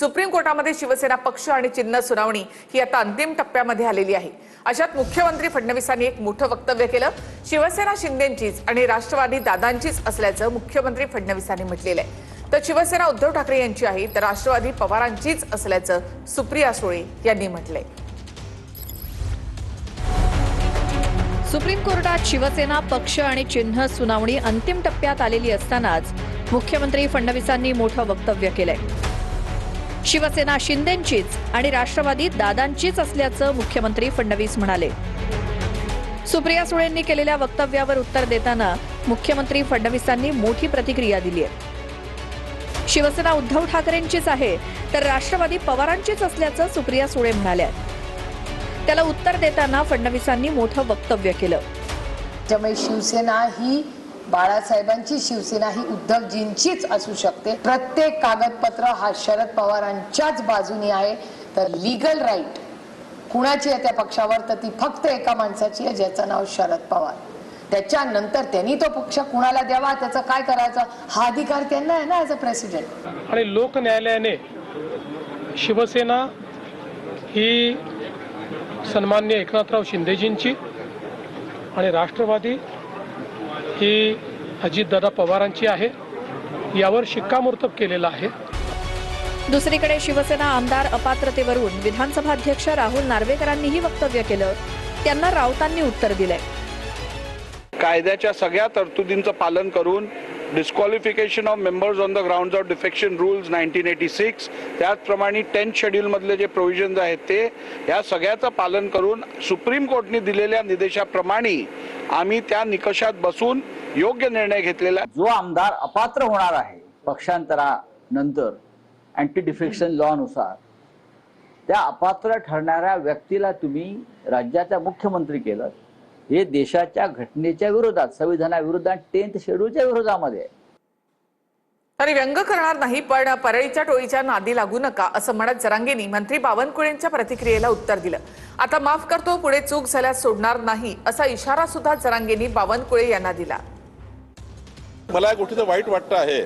Supreme कोर्टामध्ये शिवसेना पक्ष आणि चिन्ह सुनावणी ही आता अंतिम टप्प्यामध्ये आलेली आहे। अशात मुख्यमंत्री फडणवीसांनी एक मोठं वक्तव्य केलं। शिवसेना शिंदेंचीच आणि राष्ट्रवादी दादांचीच असल्याचं मुख्यमंत्री फडणवीसांनी म्हटलेलं आहे। तर शिवसेना उद्धव ठाकरे यांची आहे तर राष्ट्रवादी पवारांचीच असल्याचं सुप्रिया सुळे यांनी म्हटलंय। सुप्रीम कोर्टात शिवसेना पक्ष आणि चिन्ह सुनावणी अंतिम टप्प्यात आलेली असतानाच मुख्यमंत्री फडणवीसांनी मोठं वक्तव्य केलंय। शिवसेना शिंदेंचीच आणि राष्ट्रवादी दादांचीच असल्याचं मुख्यमंत्री फडणवीस म्हणाले। सुप्रिया सुळेंनी केलेल्या वक्तव्यावर उत्तर देताना मुख्यमंत्री फडणवीसांनी मोठी प्रतिक्रिया दिली आहे। शिवसेना उद्धव ठाकरेंचीच आहे तर राष्ट्रवादी पवारांचीच असल्याचं सुप्रिया सुळे म्हणाल्या। त्याला उत्तर देताना फडणवीसांनी मोठं वक्तव्य केलं। त्यामुळे शिवसेना ही बाळासाहेबांची शिवसेना ही उद्धवजींचीच असू शकते। प्रत्येक कागदपत्र हा शरद पवारांच्याच बाजूने आहे। तर लीगल राईट कुणाची आहे त्या पक्षावर तर ती फक्त एका माणसाची आहे ज्याचं नाव शरद पवार। त्याच्यानंतर त्यांनी तो पक्ष कुणाला द्यावा त्याचं काय करायचं हा अधिकार त्यांना आहे ना ॲज अ प्रेसिडेंट। आणि लोक न्यायालयाने शिवसेना ही सन्मान्य एकनाथराव शिंदेजींची आणि राष्ट्रवादी ही अजितदादा पवारांची आहे यावर शिक्कामोर्तब केलेला आहे। दुसरीकडे शिवसेना आमदार अपात्रतेवरून विधानसभा अध्यक्ष राहुल नार्वेकरांनीही वक्तव्य केलं। त्यांना राऊतांनी उत्तर दिलंय। कायद्याच्या सगळ्या तरतुदींचं पालन करून disqualification of members on the grounds of defection rules 1986 त्याचप्रमाणे 10th शेड्यूल मधले जे प्रोव्हिजन्स आहेत ते या सगळ्याचं पालन करून सुप्रीम कोर्टने दिलेल्या निर्देशाप्रमाणे आम्ही त्या निकषात बसून योग्य निर्णय घेतलेला। जो आमदार अपात्र होणार आहे पक्षांतरानंतर अँटी डिफेक्शन लॉ नुसार त्या अपात्र ठरणाऱ्या व्यक्तीला तुम्ही राज्याचा मुख्यमंत्री केलं हे देशाच्या घटनेच्या विरोधात संविधानाविरुद्ध आणि 10th शेड्यूलच्या विरोधामध्ये। तरी व्यंग करणार नाही पण परळीच्या टोळीच्या नादी लागू नका असं म्हणत जरांगेंनी मंत्री बावनकुळेंच्या प्रतिक्रियेला उत्तर दिलं। आता माफ करतो पुढे चूक झाल्यास सोडणार नाही असा इशारा सुद्धा जरांगेंनी बावनकुळे यांना दिला। मला या गोष्टीचं वाईट वाटतं आहे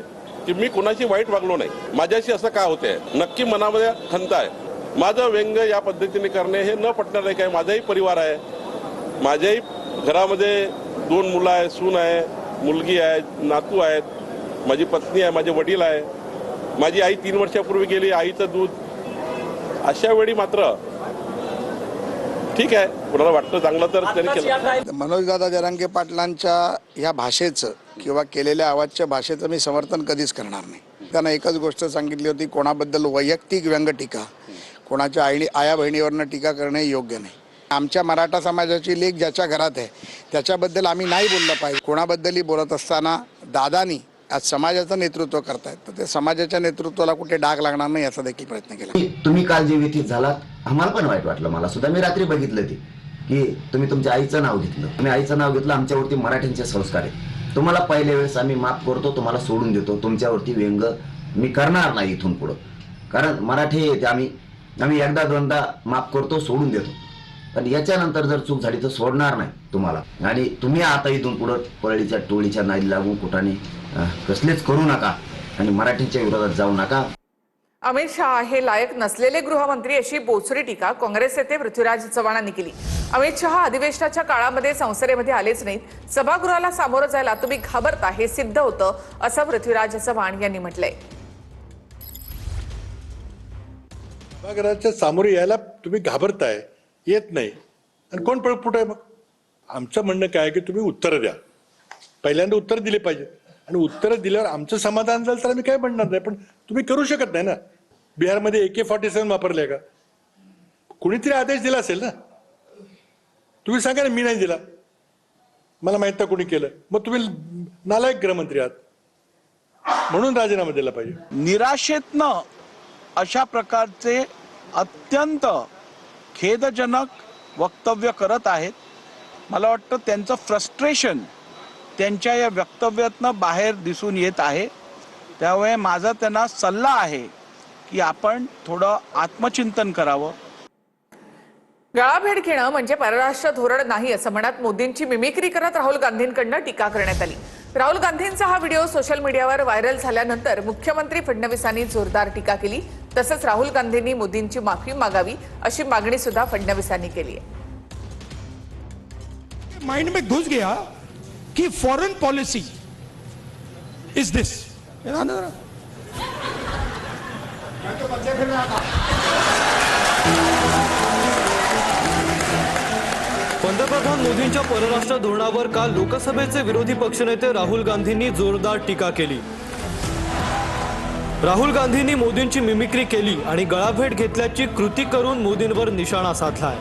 की मी कोणाशी वाईट वागलो नाही। माझ्याशी असं का होतंय नक्की मनामध्ये खंत आहे। माझं व्यंग या पद्धतीने करणे हे न पटणार आहे। काय माझाही परिवार आहे, माझ्याही घरामध्ये 2 मुलं आहेत, सून आहे, मुलगी आहे, नातू आहेत, माझी पत्नी आहे, माझे वडील आहे, माझी आई 3 वर्षापूर्वी गेली, आईचं दूध। अशा वेळी मात्र ठीक आहे कोणाला वाटतं चांगलं तर त्यांनी केलं। मनोजदादा जरांगे पाटलांच्या या भाषेचं किंवा केलेल्या आवाजच्या भाषेचं मी समर्थन कधीच करणार नाही। त्यांना एकच गोष्ट सांगितली होती कोणाबद्दल वैयक्तिक व्यंग टीका कोणाच्या आया बहिणीवरनं टीका करणे योग्य नाही। आमच्या मराठा समाजाची लेक ज्याच्या घरात आहे त्याच्याबद्दल आम्ही नाही बोललं पाहिजे। कोणाबद्दलही बोलत असताना दादानी आज समाजाचं नेतृत्व करतायत तर ते समाजाच्या नेतृत्वाला कुठे डाग लागणार नाही याचा देखील प्रयत्न केला। तुम्ही काल जे व्यथित झालात आम्हाला पण वाईट वाटलं। मला सुद्धा मी रात्री बघितलं ते की तुम्ही तुमच्या आईचं नाव घेतलं, तुम्ही आईचं नाव घेतलं। आमच्यावरती मराठ्यांचे संस्कार आहेत। तुम्हाला पहिल्या वेळेस आम्ही माफ करतो, तुम्हाला सोडून देतो, तुमच्यावरती व्यंग मी करणार नाही इथून पुढं। कारण मराठी आम्ही एकदा दोनदा माफ करतो, सोडून देतो, पण याच्यानंतर जर चूक झाली तर सोडणार नाही तुम्हाला। आणि तुम्ही आता इथून पुढं परळीच्या टोळीच्या नादी लागून कुठाने कसलेच करू नका आणि मराठीच्या विरोधात जाऊ नका। अमित शहा हे लायक नसलेले गृहमंत्री अशी बोचरी टीका काँग्रेस नेते पृथ्वीराज चव्हाणांनी केली। अमित शहा अधिवेशनाच्या काळामध्ये संसदेमध्ये आलेच नाहीत, सभागृहाला सामोरं जायला तुम्ही घाबरता हे सिद्ध होतं असं पृथ्वीराज चव्हाण यांनी म्हटलंय। सभागृहाच्या सामोरे यायला तुम्ही घाबरताय, येत नाही आणि कोण पळपुट आहे? मग आमचं म्हणणं काय की तुम्ही उत्तर द्या, पहिल्यांदा उत्तर दिले पाहिजे आणि उत्तर दिल्यावर आमचं समाधान झालं तर आम्ही काय म्हणणार नाही। पण तुम्ही करू शकत नाही ना। बिहारमध्ये AK-47 वापरले का? कुणीतरी आदेश दिला असेल ना। तुम्ही सांगा ना मी नाही दिला, मला माहित नाही कोणी केलं, मग तुम्ही नालायक गृहमंत्री आहात म्हणून राजीनामा दिला पाहिजे। निराशेतनं अशा प्रकारचे अत्यंत खेदजनक वक्तव्य करत आहेत। मला वाटतं त्यांचं फ्रस्ट्रेशन त्यांच्या या वक्तव्यातनं बाहेर दिसून येत आहे। त्यामुळे माझा त्यांना सल्ला आहे की आपण थोडं आत्मचिंतन करावं। गळाभेट घेणं म्हणजे परराष्ट्र धोरण नाही असं म्हणत मोदींची मिमिक्री करत राहुल गांधींकडून टीका करण्यात आली। राहुल गांधींचा हा व्हिडिओ सोशल मीडियावर व्हायरल झाल्यानंतर मुख्यमंत्री फडणवीसांनी जोरदार टीका केली। तसंच राहुल गांधींनी मोदींची माफी मागावी अशी मागणी सुद्धा फडणवीसांनी केली आहे. माइंड में घुस गया कि फॉरेन पॉलिसी इज दिस. पंतप्रधान मोदींच्या परराष्ट्र धोरणावर काल लोकसभेचे विरोधी पक्षनेते राहुल गांधींनी जोरदार टीका केली. राहुल गांधींनी मोदींची मिमिक्री केली आणि गळाभेट घेतल्याची कृती करून मोदींवर निशाणा साधलाय.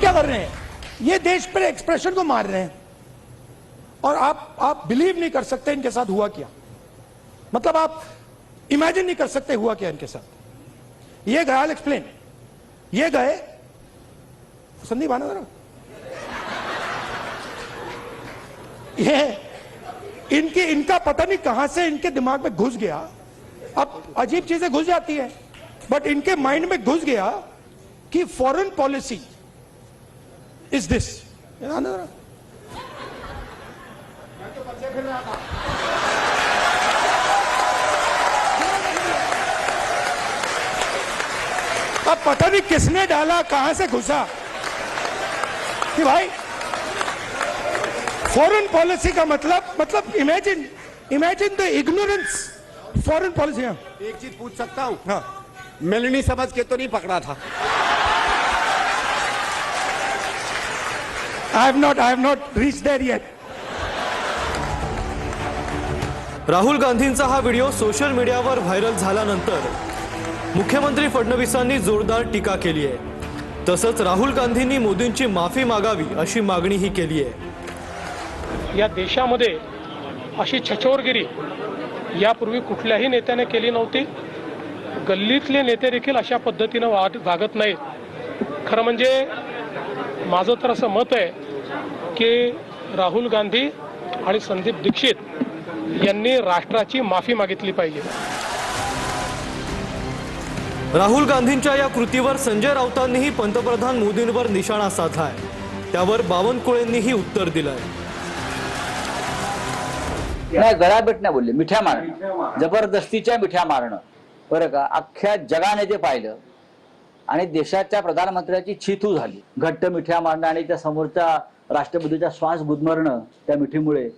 क्या कर रहे हैं? ये देश पर एक्सप्रेशन को मार रहे हैं और आप बिलीव नहीं कर सकते इनके साथ हुआ क्या. मतलब आप इमेजिन नहीं कर सकते हुआ क्या इनके साथ. ये गए, आई एक्सप्लेन. ये गए संदीप आना जरा. ये इनका पता नहीं कहां से इनके दिमाग में घुस गया. अब अजीब चीजें घुस जाती है, बट इनके माइंड में घुस गया कि फॉरेन पॉलिसी इज दिस. अब पता नहीं किसने डाला, कहां से घुसा कि भाई फॉरेन पॉलिसी का मतलब imagine the ignorance. Foreign policy. एक चीज पूछ सकता हूं? हाँ. मेलनी समझ के तो नहीं पकड़ा था? I have not reached there yet. Rahul गांधींचा हा व्हिडिओ सोशल मीडियावर व्हायरल झाल्यानंतर मुख्यमंत्री फडणवीसांनी जोरदार टीका केली आहे. तसंच राहुल गांधींनी मोदींची माफी मागावी अशी मागणीही केली आहे. या देशामध्ये अशी छछोरगिरी यापूर्वी कुठल्याही नेत्याने केली नव्हती. गल्लीतले नेते देखील अशा पद्धतीनं वागत नाहीत. खरं म्हणजे माझं तर असं मत आहे की राहुल गांधी आणि संदीप दीक्षित यांनी राष्ट्राची माफी मागितली पाहिजे. राहुल गांधींच्या या कृतीवर संजय राऊतांनीही पंतप्रधान मोदींवर निशाणा साधलाय. त्यावर बावनकुळेंनीही उत्तर दिलंय. नाही, गळाभेट नाही बोलले, मिठ्या मारणं, जबरदस्तीच्या मिठ्या मारणं. बरं का, अख्ख्या जगाने ते पाहिलं आणि देशाच्या प्रधानमंत्र्याची छितू झाली. घट्ट मिठ्या मारणं आणि त्या समोरच्या राष्ट्रपतीचा श्वास गुदमरणं त्या मिठीमुळे.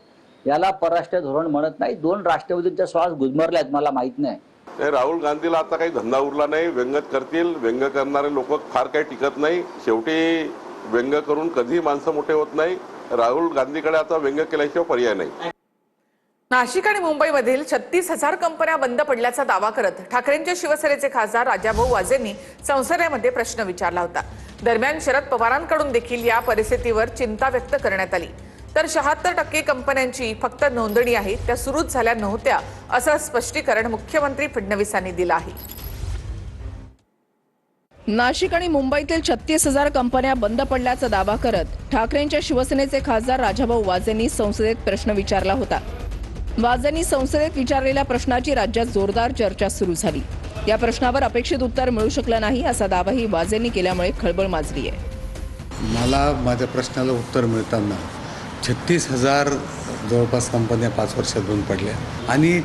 याला परराष्ट्र धोरण म्हणत नाही. 2 राष्ट्रपतींचा श्वास गुदमरल्यात, मला माहित नाही. राहुल गांधीला आता काही धंदा उरला नाही. व्यंगच करतील. व्यंग करणारे लोक फार काही टिकत नाही. शेवटी व्यंग करून कधी माणसं मोठे होत नाही. राहुल गांधीकडे आता व्यंग केल्याशिवाय पर्याय नाही. नाशिक आणि मुंबईमधील 36,000 कंपन्या बंद पडल्याचा दावा करत ठाकरेंच्या शिवसेनेचे खासदार राजाभाऊ वाजेंनी संसदेमध्ये प्रश्न विचारला होता. दरम्यान शरद पवारांकडून देखील या परिस्थितीवर चिंता व्यक्त करण्यात आली. तर 76% कंपन्यांची फक्त नोंदणी आहे, त्या सुरूच झाल्या नव्हत्या असं स्पष्टीकरण मुख्यमंत्री फडणवीसांनी दिलं आहे. नाशिक आणि मुंबईतील 36,000 कंपन्या बंद पडल्याचा दावा करत ठाकरेंच्या शिवसेनेचे खासदार राजाभाऊ वाजेंनी संसदेत प्रश्न विचारला होता. वाजेंनी संसदेत विचारलेल्या प्रश्नाची राज्यात जोरदार चर्चा सुरू झाली. या प्रश्नावर अपेक्षित उत्तर मिळू शकलं नाही असा दावाही वाजेंनी केल्यामुळे खळबळ माजली आहे. मला माझ्या प्रश्नाला उत्तर मिळताना 36,000 जवळपास कंपन्या 5 वर्षात बंद पडल्या आणि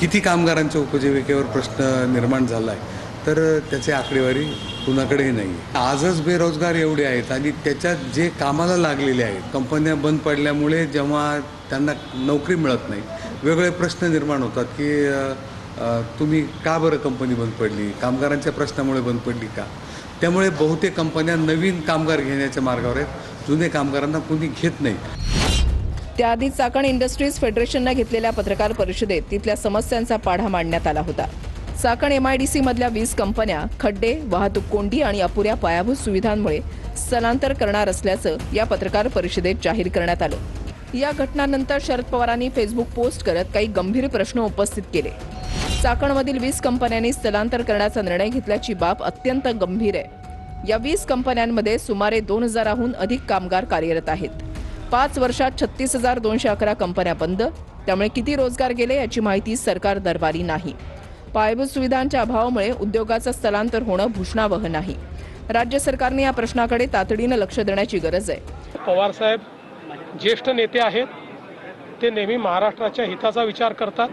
किती कामगारांच्या उपजीविकेवर प्रश्न निर्माण झाला आहे तर त्याची आकडेवारी कुणाकडेही नाही. आजच बेरोजगार एवढे आहेत आणि त्याच्यात जे कामाला लागलेले आहेत, कंपन्या बंद पडल्यामुळे जेव्हा त्यांना नोकरी मिळत नाही, वेगवेगळे प्रश्न निर्माण होतात की तुम्ही का बरं कंपनी बंद पडली, कामगारांच्या प्रश्नामुळे बंद पडली का. त्यामुळे बहुतेक कंपन्या नवीन कामगार घेण्याच्या मार्गावर आहेत. जुने कामगारांना कुणी घेत नाही. त्याआधी चाकण इंडस्ट्रीज फेडरेशनने घेतलेल्या पत्रकार परिषदेत तिथल्या समस्यांचा पाढा मांडण्यात आला होता. चाकण MIDC मधल्या 20 कंपन्या खड्डे, वाहतूक कोंडी आणि अपुऱ्या पायाभूत सुविधांमुळे स्थलांतर करणार असल्याचं या पत्रकार परिषदेत जाहीर करण्यात आलं. या घटनांनंतर शरद पवारांनी फेसबुक पोस्ट करत काही गंभीर प्रश्न उपस्थित केले. चाकणमधील 20 कंपन्यांनी स्थलांतर करण्याचा निर्णय घेतल्याची बाब अत्यंत गंभीर आहे. या 20 कंपन्यांमध्ये सुमारे 2,000हून अधिक कामगार कार्यरत आहेत. 5 वर्षात 36,211 कंपन्या बंद. त्यामुळे किती रोजगार गेले याची माहिती सरकार दरबारी नाही. पायाभूत सुविधांच्या अभावामुळे उद्योगाचं स्थलांतर होणं भूषणावह नाही. राज्य सरकारने या प्रश्नाकडे तातडीनं लक्ष देण्याची गरज आहे. पवार साहेब ज्येष्ठ नेते आहेत. ते नेहमी महाराष्ट्राच्या हिताचा विचार करतात,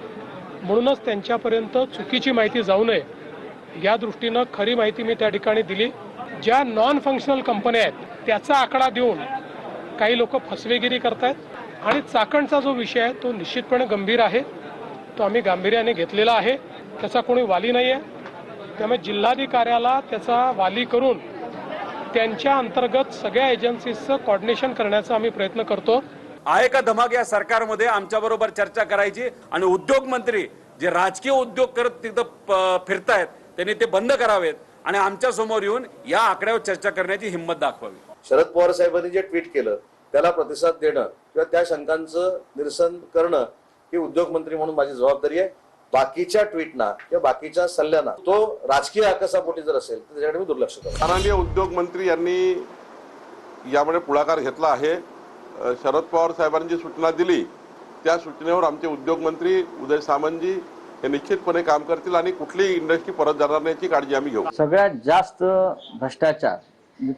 म्हणूनच त्यांच्यापर्यंत चुकीची माहिती जाऊ नये या दृष्टीनं खरी माहिती मी त्या ठिकाणी दिली. ज्या नॉन फंक्शनल कंपन्या आहेत त्याचा आकडा देऊन काही लोक फसवेगिरी करतायत आणि चाकणचा जो विषय आहे तो निश्चितपणे गंभीर आहे, तो आम्ही गांभीर्याने घेतलेला आहे. त्याचा कोणी वाली नाही आहे, त्यामुळे जिल्हाधिकाऱ्याला त्याचा वाली करून त्यांच्या अंतर्गत सगळ्या एजन्सीजचं कोऑर्डिनेशन करण्याचा आम्ही प्रयत्न करतो. आहे का धमाक या सरकारमध्ये आमच्या बरोबर चर्चा करायची आणि उद्योग मंत्री जे राजकीय उद्योग करत तिथं फिरतायत त्यांनी ते बंद करावेत आणि आमच्या समोर येऊन या आकड्यावर चर्चा करण्याची हिंमत दाखवावी. शरद पवार साहेबांनी जे ट्विट केलं त्याला प्रतिसाद देणं किंवा त्या शंकांचं निरसन करणं ही उद्योग मंत्री म्हणून माझी जबाबदारी आहे. बाकीच्या ट्विटना किंवा बाकीच्या सल्ल्यांना तो राजकीय आकसापोटी जर असेल तर त्याच्याकडे मी दुर्लक्ष करतो. माननीय उद्योग मंत्री यांनी यामध्ये पुढाकार घेतला आहे. शरद पवार साहेबांनी जी सूचना दिली त्या सूचनेवर आमचे उद्योग मंत्री उदय सामंतजी हे निश्चितपणे काम करतील आणि कुठलीही इंडस्ट्री परत जाणार नाही याची काळजी आम्ही घेऊ. सगळ्यात जास्त भ्रष्टाचार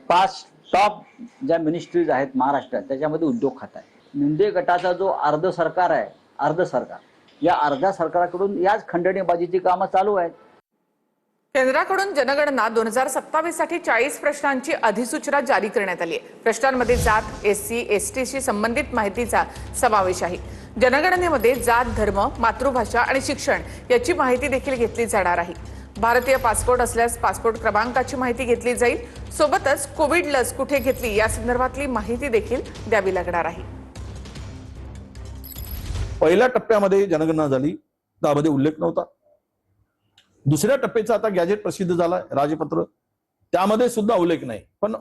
5 टॉप ज्या मिनिस्ट्रीज आहेत महाराष्ट्रात त्याच्यामध्ये उद्योग खातं आहे. मुंडे गटाचा जो अर्ध सरकार आहे, अर्ध सरकार, या अर्ध्या सरकाराकडून याच खंडणीबाजीची कामं चालू आहेत. केंद्राकडून जनगणना 2027 साठी 40 प्रश्नांची अधिसूचना जारी करण्यात आली आहे. प्रश्नांमध्ये जात, SC, ST शी संबंधित माहितीचा समावेश आहे. जनगणनेमध्ये जात, धर्म, मातृभाषा आणि शिक्षण याची माहिती देखील घेतली जाणार आहे. भारतीय पासपोर्ट असल्यास पासपोर्ट क्रमांकाची माहिती घेतली जाईल. सोबतच कोविड लस कुठे घेतली या संदर्भातली माहिती देखील द्यावी लागणार आहे. पहिल्या टप्प्यामध्ये जनगणना झाली त्यामध्ये उल्लेख नव्हता. दुसऱ्या टप्प्याचा आता गॅजेट प्रसिद्ध झालाय, राजपत्र, त्यामध्ये सुद्धा उल्लेख नाही. पण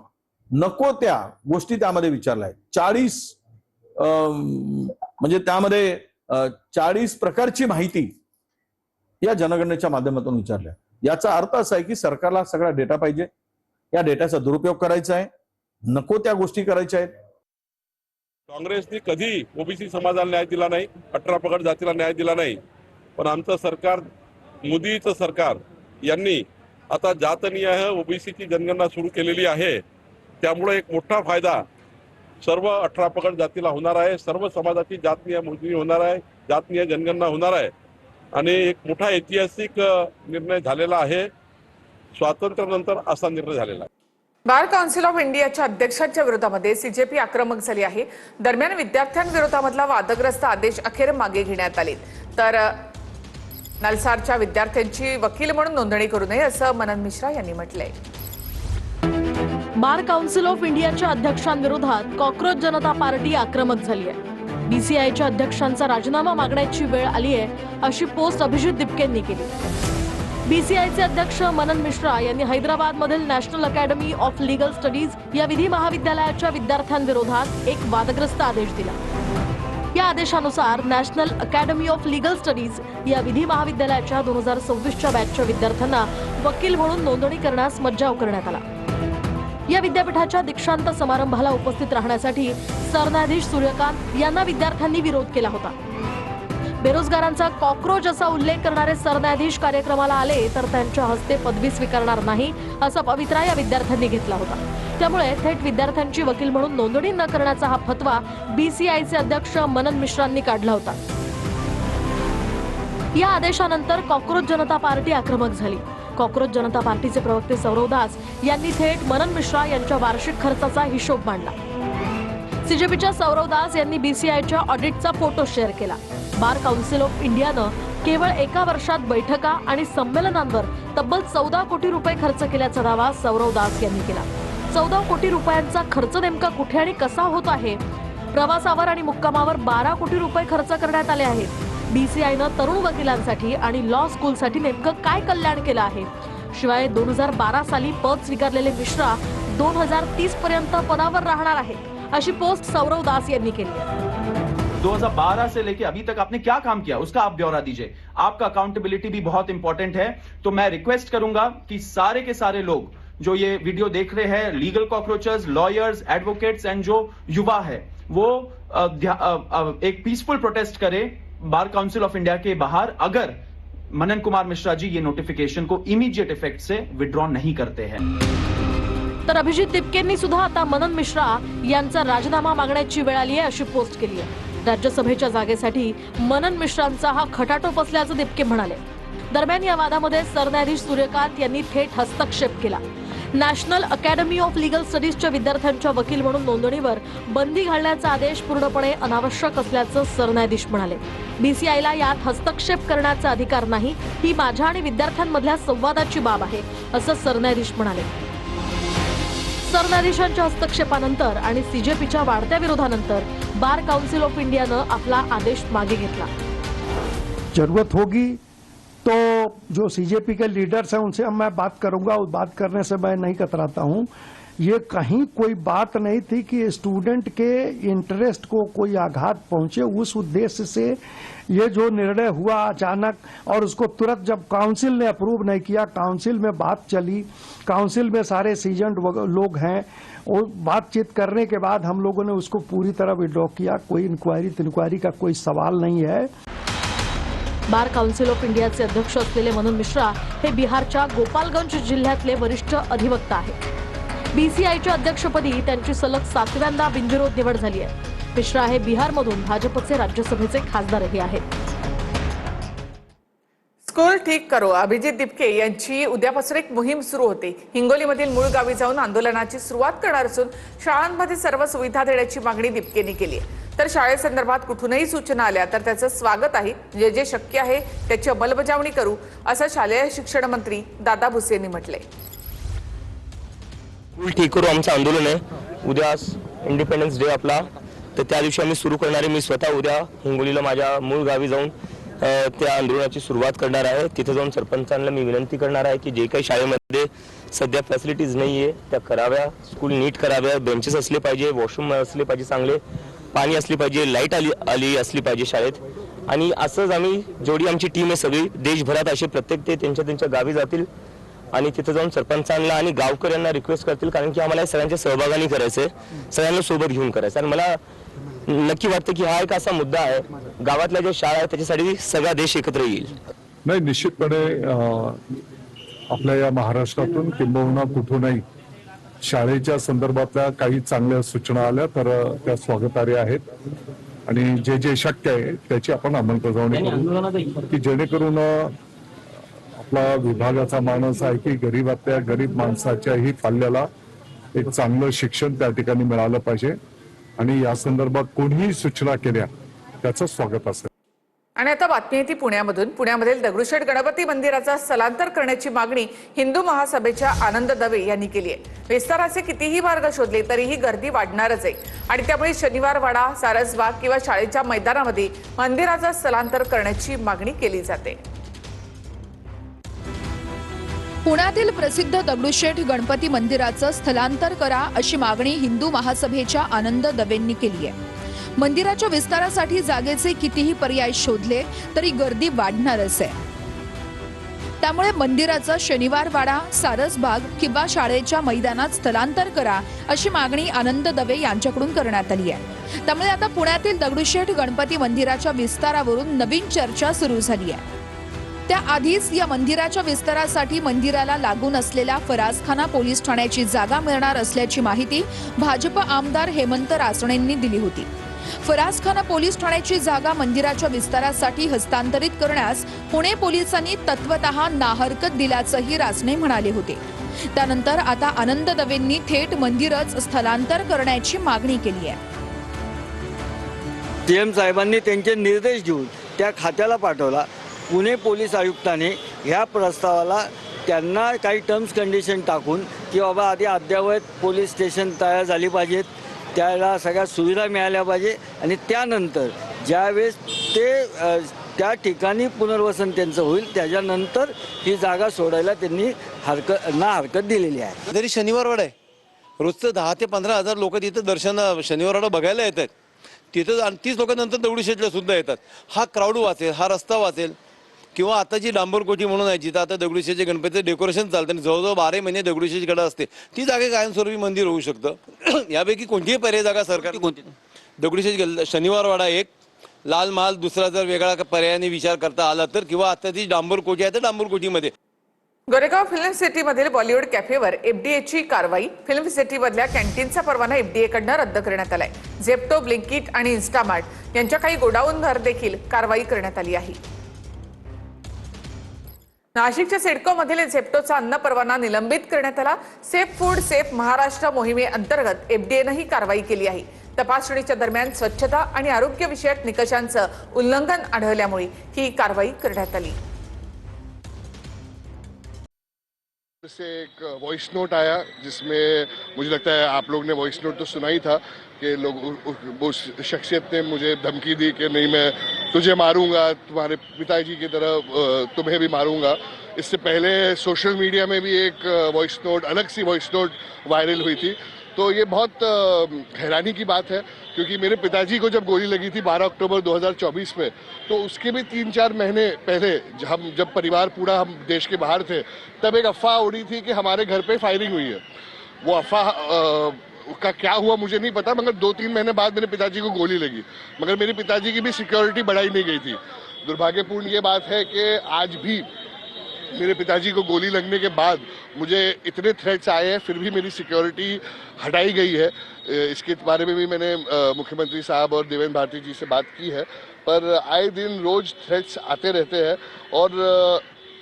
नको त्या गोष्टी त्यामध्ये विचारल्या आहेत. 40 म्हणजे त्यामध्ये 40 प्रकारची माहिती या जनगणनेच्या माध्यमातून विचारल्या. याचा अर्थ असा आहे की सरकारला सगळा डेटा पाहिजे, या डेटाचा दुरुपयोग करायचा आहे, नको त्या गोष्टी करायच्या आहेत. काँग्रेसने कधी ओबीसी समाजाला न्याय दिला नाही, 18 पगड जातीला न्याय दिला नाही. पण आमचं सरकार, मोदीचं सरकार यांनी आता जातनिहाय ओबीसीची जनगणना सुरू केलेली आहे. त्यामुळे एक मोठा फायदा सर्व 18 पगड जातीला होणार आहे. सर्व समाजाची जातनिहाय मोजणी होणार आहे, जातनिहाय जनगणना होणार आहे आणि एक मोठा ऐतिहासिक निर्णय झालेला आहे. स्वातंत्र्यानंतर असा निर्णय झालेला आहे. बार काउन्सिल ऑफ इंडियाच्या अध्यक्षांच्या विरोधामध्ये CJP आक्रमक झाली आहे. दरम्यान विद्यार्थ्यांविरोधामधला वादग्रस्त आदेश अखेर मागे घेण्यात आले. तर नलसारच्या विद्यार्थ्यांची वकील म्हणून नोंदणी करू नये असं मनन मिश्रा यांनी म्हटलंय. बार काउन्सिल ऑफ इंडियाच्या अध्यक्षांविरोधात कॉक्रोच जनता पार्टी आक्रमक झाली आहे. BCIच्या अध्यक्षांचा राजीनामा मागण्याची वेळ आली आहे अशी पोस्ट अभिजित दिपकेंनी केली. BCIचे अध्यक्ष मनन मिश्रा यांनी हैदराबादमधील national academy of legal studies या विधी महाविद्यालयाच्या विद्यार्थ्यांविरोधात एक वादग्रस्त आदेश दिला. या आदेशानुसार national academy of legal studies या विधी महाविद्यालयाच्या 2026च्या बॅचच्या विद्यार्थ्यांना वकील म्हणून नोंदणी करण्यास मज्जाव करण्यात आला. या विद्यापीठाच्या दीक्षांत समारंभाला उपस्थित राहण्यासाठी सरन्यायाधीश सूर्यकांत यांना विद्यार्थ्यांनी विरोध केला होता. बेरोजगारांचा कॉक्रोच असा उल्लेख करणारे सरन्यायाधीश कार्यक्रमाला आले तर त्यांच्या हस्ते पदवी स्वीकारणार नाही असा पवित्रा या विद्यार्थ्यांनी घेतला होता. त्यामुळे थेट विद्यार्थ्यांची वकील म्हणून नोंदणी न करण्याचा हा फतवा BCIचे अध्यक्ष मनन मिश्रांनी काढला होता. या आदेशानंतर कॉक्रोच जनता पार्टी आक्रमक झाली. कॉक्रोच जनता पार्टीचे प्रवक्ते सौरव दास यांनी थेट मनन मिश्रा यांच्या वार्षिक खर्चाचा हिशोब मांडला. CJPच्या सौरव दास यांनी BCIच्या ऑडिटचा फोटो शेअर केला. बार काउन्सिल ऑफ इंडियानं केवळ एका वर्षात बैठका आणि संमेलनांवर तब्बल 14 कोटी रुपये खर्च केल्याचा दावा सौरव दास यांनी केला. 14 कोटी रुपयांचा खर्च नेमका कुठे आणि कसा होत आहे? प्रवासावर आणि मुक्कामावर 12 कोटी रुपये खर्च करण्यात आले आहेत. BCIनं तरुण वकिलांसाठी आणि लॉ स्कूलसाठी नेमकं काय कल्याण केलं आहे? शिवाय 2012 साली पद स्वीकारलेले मिश्रा 2030 पर्यंत पदावर राहणार आहे अशी पोस्ट सौरव दास यांनी केली. 2012 से लेके अभी तक आपने क्या काम किया उसका आप ब्यौरा दीजिए. आपका अकाउंटेबिलिटी भी बहुत इंपॉर्टेंट है. तो मैं रिक्वेस्ट करूंगा कि सारे के सारे लोग जो ये वीडियो देख रहे हैं, लीगल कॉकरोचर्स, लॉयर्स, एडवोकेट्स एंड जो युवा है वो एक पीसफुल प्रोटेस्ट करे बार काउंसिल ऑफ इंडिया के बाहर अगर मनन कुमार मिश्रा जी ये नोटिफिकेशन को इमीडिएट इफेक्ट से विड्रॉ नहीं करते हैं. तर अभिजित दिपकेंनी सुद्धा आता मनन मिश्रा यांचा राजीनामा मागण्याची वेळ आली आहे अशी पोस्ट केली आहे. राज्यसभेच्या जागेसाठी मनन मिश्रांचा हा खटाटोप असल्याचं दिपके म्हणाले. दरम्यान या वादामध्ये सरन्यायाधीश सूर्यकांत यांनी थेट हस्तक्षेप केला. नॅशनल अकॅडमी ऑफ लीगल स्टडीजच्या विद्यार्थ्यांच्या वकील म्हणून नोंदणीवर बंदी घालण्याचा आदेश पूर्णपणे अनावश्यक असल्याचं सरन्यायाधीश म्हणाले. बीसीआयला यात हस्तक्षेप करण्याचा अधिकार नाही, ही माझ्या आणि विद्यार्थ्यांमधल्या संवादाची बाब आहे, असं सरन्यायाधीश म्हणाले. सरन्यायाधीशांच्या हस्तक्षेपानंतर आणि सीजेपीच्या वाढत्या विरोधानंतर बार काउन्सिल ऑफ इंडियानं आपला आदेश मागे घेतला. जरूरत होगी तो जो सीजेपी के लीडर्स हैं उनसे मैं बात करूंगा. उस बात करने से मैं नहीं कतराता हूं. ये कहीं कोई बात नहीं थी कि स्टूडेंट के इंटरेस्ट को कोई आघात पहुंचे. उस उद्देश्य से ये जो निर्णय हुआ अचानक और उसको तुरंत जब काउंसिल ने अप्रूव नहीं किया, काउंसिल में बात चली, काउंसिल में सारे सीजन्ड लोग हैं और बातचीत करने के बाद हम लोगों ने उसको पूरी तरह विड्रॉ किया. कोई इंक्वायरी का कोई सवाल नहीं है. बार काउन्सिल ऑफ इंडियाचे अध्यक्ष असलेले मनन मिश्रा हे बिहारच्या गोपालगंज जिल्ह्यातले वरिष्ठ अधिवक्ता आहेत. बीसीआयच्या अध्यक्षपदी त्यांची सलग 7व्यांदा बिनविरोध निवड झाली आहे. मिश्रा हे बिहारमधून भाजपचे राज्यसभेचे खासदारही आहेत. स्कूल ठीक करो. अभिजित दिपके यांची उद्यापासून एक मोहीम सुरू होते. हिंगोलीमधील मूळ गावी जाऊन आंदोलनाची सुरुवात करणार असून शाळांमध्ये सर्व सुविधा देण्याची मागणी दिपकेंनी केली आहे. तर शाळेसंदर्भात कुठूनही सूचना आल्या तर त्याचं स्वागत आहे. जे जे शक्य आहे त्याची अंमलबजावणी करू, असं शालेय शिक्षण मंत्री दादा भुसे यांनी म्हटलंय. स्कूल ठीक करू आमचं आंदोलन आहे. उद्या इंडिपेंडन्स डे आपला, तर त्या दिवशी आम्ही सुरू करणार आहे. मी स्वतः उद्या हिंगोलीला माझ्या मूळ गावी जाऊन त्या आंदोलनाची सुरुवात करणार आहे. तिथे जाऊन सरपंचांना मी विनंती करणार आहे की जे काही शाळेमध्ये सध्या फॅसिलिटीज नाहीये त्या कराव्या, स्कूल नीट कराव्या, बेंचेस असले पाहिजे, वॉशरूम असले पाहिजे, चांगले पाणी असली पाहिजे, लाईट आली असली पाहिजे शाळेत. आणि असंच आम्ही जेवढी आमची टीम आहे सगळी देशभरात असे प्रत्येक ते त्यांच्या गावी जातील आणि तिथे जाऊन सरपंचांना आणि गावकऱ्यांना रिक्वेस्ट करतील, कारण की आम्हाला सगळ्यांच्या सहभागाने करायचंय, सगळ्यांना सोबत घेऊन करायचं. आणि मला नक्की वाटतं की हा एक असा मुद्दा आहे, गावातल्या ज्या शाळा आहेत त्याच्यासाठी सगळा देश एकत्र येईल. नाही, निश्चितपणे आपल्या या महाराष्ट्रातून किंबहुना कुठूनही शाळेच्या संदर्भातल्या काही चांगल्या सूचना आल्या तर त्या स्वागतार्ह आहेत आणि जे जे शक्य आहे त्याची आपण अंमलबजावणी करू की जेणेकरून आपला विभागाचा मानस आहे की गरीब माणसाच्याही पाल्याला एक चांगलं शिक्षण त्या ठिकाणी मिळालं पाहिजे आणि या संदर्भात कोणीही सूचना केल्या त्याचं स्वागत असेल. आणि आता बातमी येते पुण्यामधून. पुण्यामधील दगडूशेठ गणपती मंदिराचा स्थलांतर करण्याची मागणी हिंदू महासभेच्या आनंद दवे यांनी केली आहे. विस्ताराचे कितीही मार्ग शोधले तरीही गर्दी वाढणारच आहे आणि त्यामुळे शनिवार वाडा, सारसबाग किंवा शाळेच्या मैदानामध्ये मंदिराचं स्थलांतर करण्याची मागणी केली जाते. पुण्यातील प्रसिद्ध दगडूशेठ गणपती मंदिराचं स्थलांतर करा अशी मागणी हिंदू महासभेच्या आनंद दवेंनी केली आहे. मंदिराच्या विस्तारासाठी जागेचे कितीही पर्याय शोधले तरी गर्दी वाढणारच आहे. त्यामुळे मंदिराचं शनिवार वाडा, सारसबाग किंवा शाळेच्या मैदानात स्थलांतर करा अशी मागणी आनंद दवे यांच्याकडून करण्यात आली आहे. त्यामुळे आता पुण्यातील दगडूशेठ गणपती मंदिराच्या विस्तारावरून नवीन चर्चा सुरू झाली आहे. त्याआधीच या मंदिराच्या विस्तारासाठी मंदिराला लागून असलेल्या फरासखाना पोलीस ठाण्याची जागा मिळणार असल्याची माहिती भाजप आमदार हेमंत रासणेंनी दिली होती. फरासखाना पोलीस ठाण्याची जागा मंदिराच्या विस्तारासाठी हस्तांतरित करण्यास पुणे पोलिसांनी तत्वतः नाहरकत दिल्याचंही रासणे म्हणाले होते. त्यानंतर आता आनंद दवेंनी थेट मंदिरच स्थलांतर करण्याची मागणी केली आहे. सीएम साहेबांनी त्यांचे निर्देश देऊन त्या खात्याला पाठवला. पुणे पोलीस आयुक्तांनी ह्या प्रस्तावाला त्यांना काही टर्म्स कंडिशन टाकून की बाबा आधी अद्ययावत पोलीस स्टेशन तयार झाली पाहिजेत, त्याला सगळ्या सुविधा मिळाल्या पाहिजे आणि त्यानंतर ज्यावेळेस ते त्या ठिकाणी पुनर्वसन त्यांचं होईल त्याच्यानंतर ही जागा सोडायला त्यांनी हरकत दिलेली आहे. जरी शनिवारवाडा आहे, रोजचं 10 ते 15 हजार लोक तिथं दर्शन शनिवारवाडा बघायला येतात. तिथं 30 लोक नंतर दगडूशेठला सुद्धा येतात. हा क्राऊड वाचेल, हा रस्ता वाचेल. किंवा आता जी डांबरकोठी म्हणून आहे जिथं आता दगडूशेठचे गणपतीचं डेकोरेशन चालतं आणि जवळजवळ 12 महिने दगडूशेठकडे असते, ती जागा कायमस्वरूपी मंदिर होऊ शकतं. यापैकी कोणतीही पर्याय जागा सरकार कोणती दगडूशेठ शनिवारवाडा एक, लाल महाल दुसरा जर वेगळा पर्यायाने विचार करता आला तर, किंवा आता ती डांबरकोठी आहे तर डांबरकोठीमध्ये गोरेगाव फिल्म सिटीमधील बॉलिवूड कॅफेवर एफडीएची कारवाई. फिल्म सिटीमधल्या कॅन्टीनचा परवाना एफडीएकडनं रद्द करण्यात आलाय. झेप्टो, ब्लिंकिट आणि इन्स्टामार्ट यांच्या काही गोडाऊनवर देखील कारवाई करण्यात आली आहे. नाशिकच्या सिडकोमधील झेप्टोचा अन्न परवाना निलंबित करण्यात आला. सेफ फूड सेफ महाराष्ट्र मोहिमेअंतर्गत एफडीएनं ही कारवाई केली आहे. तपासणीच्या दरम्यान स्वच्छता आणि आरोग्यविषयक निकषांचं उल्लंघन आढळल्यामुळे ही कारवाई करण्यात आली. से एक वॉइस नोट आया जिसमें मुझे लगता है आप लोग ने वॉइस नोट तो सुना ही था कि लोग उस शख्सियत ने मुझे धमकी दी कि नहीं मैं तुझे मारूंगा, तुम्हारे पिताजी की तरह तुम्हें भी मारूंगा. इससे पहले सोशल मीडिया में भी एक वॉइस नोट, अलग सी वॉइस नोट वायरल हुई थी. तो ये बहुत हैरानी की बात है क्योंकि मेरे पिताजी को जब गोली लगी थी 12 अक्टूबर 2024 में, तो उसके भी 3-4 महीने पहले हम जब परिवार पूरा हम देश के बाहर थे तब एक अफवाह उड़ी थी कि हमारे घर पे फायरिंग हुई है. वो अफवाह का क्या हुआ मुझे नहीं पता, मगर 2-3 महीने बाद मेरे पिताजी को गोली लगी, मगर मेरे पिताजी की भी सिक्योरिटी बढ़ाई नहीं गई थी. दुर्भाग्यपूर्ण ये बात है कि आज भी मेरे पिताजी को गोली लगने के बाद मुझे इतने थ्रेट्स आए हैं, फिर भी मेरी सिक्योरिटी हटाई गई है. इसके बारे में भी मैंने मुख्यमंत्री साहब और देवेंद्र भारती जी से बात की है, पर आए दिन रोज थ्रेट्स आते रहते हैं. और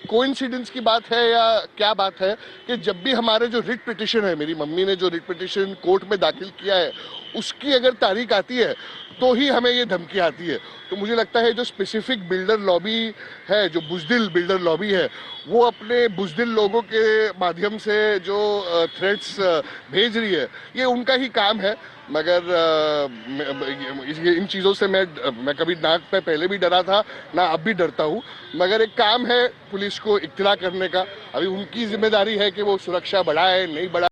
कोइंसिडेंस की बात है या क्या बात है कि जब भी हमारे जो रिट पिटिशन है, मेरी मम्मी ने जो रिट पिटिशन कोर्ट में दाखिल किया है, उसकी अगर तारीख आती है तो ही हमें ये धमकी आती है. तो मुझे लगता है जो स्पेसिफिक बिल्डर लॉबी है, जो बुजदिल बिल्डर लॉबी है, वो अपने बुजदिल लोगों के माध्यम से जो थ्रेट्स भेज रही है, ये उनका ही काम है. मगर इन चीज़ों से मैं कभी नाक पे पहले भी डरा था, ना अब भी डरता हूँ. मगर एक काम है पुलिस को इत्तला करने का. अभी उनकी जिम्मेदारी है कि वो सुरक्षा बढ़ाए नहीं बढ़ाए.